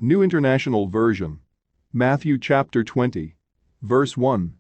New International Version. Matthew chapter 20. Verse 1.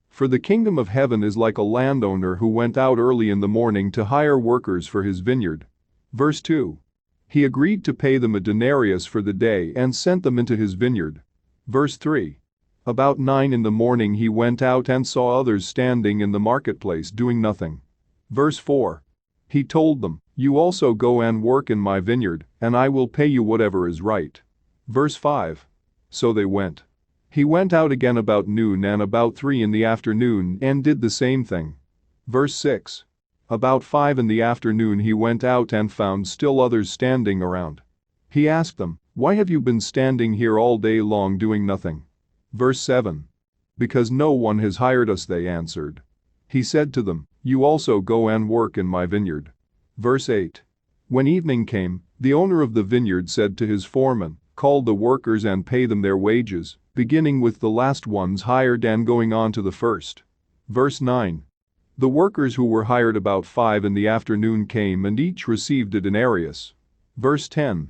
For the kingdom of heaven is like a landowner who went out early in the morning to hire workers for his vineyard. Verse 2. He agreed to pay them a denarius for the day and sent them into his vineyard. Verse 3. About 9 in the morning he went out and saw others standing in the marketplace doing nothing. Verse 4. He told them, "You also go and work in my vineyard, and I will pay you whatever is right." Verse 5. So they went. He went out again about noon and about 3 in the afternoon and did the same thing. Verse 6. About 5 in the afternoon he went out and found still others standing around. He asked them, "Why have you been standing here all day long doing nothing?" Verse 7. Because no one has hired us, they answered. He said to them, "You also go and work in my vineyard." Verse 8. When evening came, the owner of the vineyard said to his foreman, "Call the workers and pay them their wages, beginning with the last ones hired and going on to the first." Verse 9. The workers who were hired about 5 in the afternoon came and each received a denarius. Verse 10.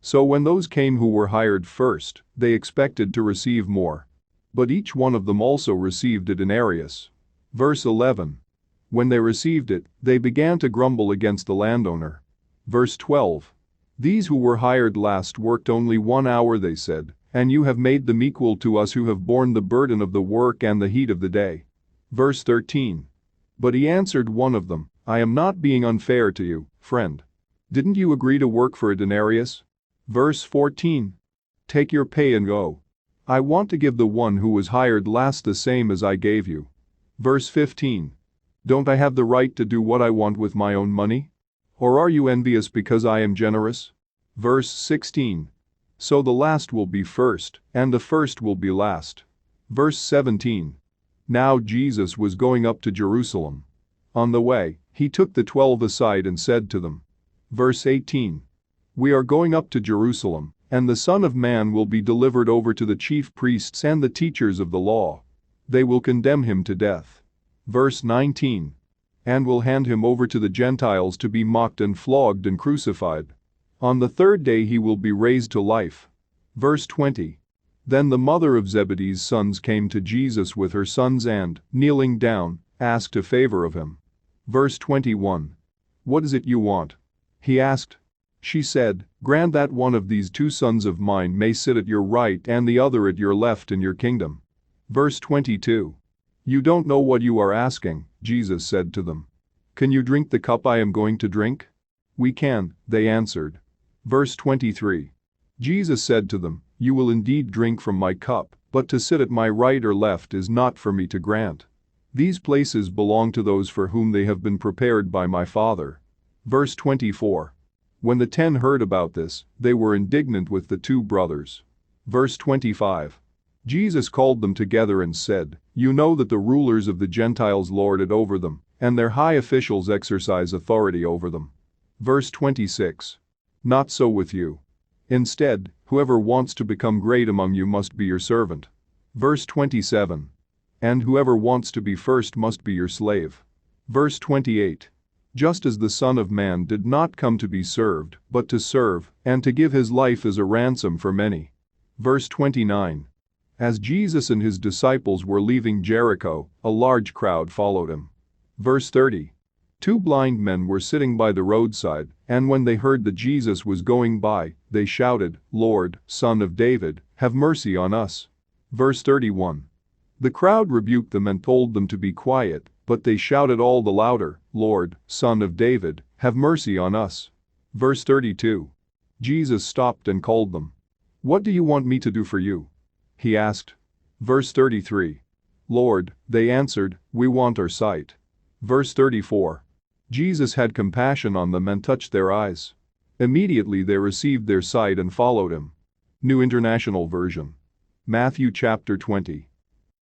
So when those came who were hired first, they expected to receive more. But each one of them also received a denarius. Verse 11. When they received it, they began to grumble against the landowner. Verse 12. These who were hired last worked only 1 hour, they said, and you have made them equal to us who have borne the burden of the work and the heat of the day. Verse 13. But he answered one of them, "I am not being unfair to you, friend. Didn't you agree to work for a denarius?" Verse 14. Take your pay and go. I want to give the one who was hired last the same as I gave you. Verse 15. Don't I have the right to do what I want with my own money? Or are you envious because I am generous? Verse 16. So the last will be first, and the first will be last. Verse 17. Now Jesus was going up to Jerusalem. On the way, he took the 12 aside and said to them. Verse 18. We are going up to Jerusalem, and the Son of Man will be delivered over to the chief priests and the teachers of the law. They will condemn him to death. Verse 19. And will hand him over to the Gentiles to be mocked and flogged and crucified. On the third day he will be raised to life. Verse 20. Then the mother of Zebedee's sons came to Jesus with her sons and, kneeling down, asked a favor of him. Verse 21. What is it you want? He asked. She said, Grant that one of these 2 sons of mine may sit at your right and the other at your left in your kingdom. Verse 22. You don't know what you are asking, Jesus said to them. Can you drink the cup I am going to drink? We can, they answered. Verse 23. Jesus said to them, You will indeed drink from my cup, but to sit at my right or left is not for me to grant. These places belong to those for whom they have been prepared by my Father. Verse 24. When the 10 heard about this, they were indignant with the 2 brothers. Verse 25. Jesus called them together and said, You know that the rulers of the Gentiles lord it over them, and their high officials exercise authority over them. Verse 26. Not so with you. Instead, whoever wants to become great among you must be your servant. Verse 27. And whoever wants to be first must be your slave. Verse 28. Just as the Son of Man did not come to be served, but to serve, and to give his life as a ransom for many. Verse 29. As Jesus and his disciples were leaving Jericho, a large crowd followed him. Verse 30. 2 blind men were sitting by the roadside, and when they heard that Jesus was going by, they shouted, Lord, Son of David, have mercy on us. Verse 31. The crowd rebuked them and told them to be quiet, but they shouted all the louder, Lord, Son of David, have mercy on us. Verse 32. Jesus stopped and called them. What do you want me to do for you? He asked. Verse 33. Lord, they answered, we want our sight. Verse 34. Jesus had compassion on them and touched their eyes. Immediately they received their sight and followed him. New International Version. Matthew chapter 20.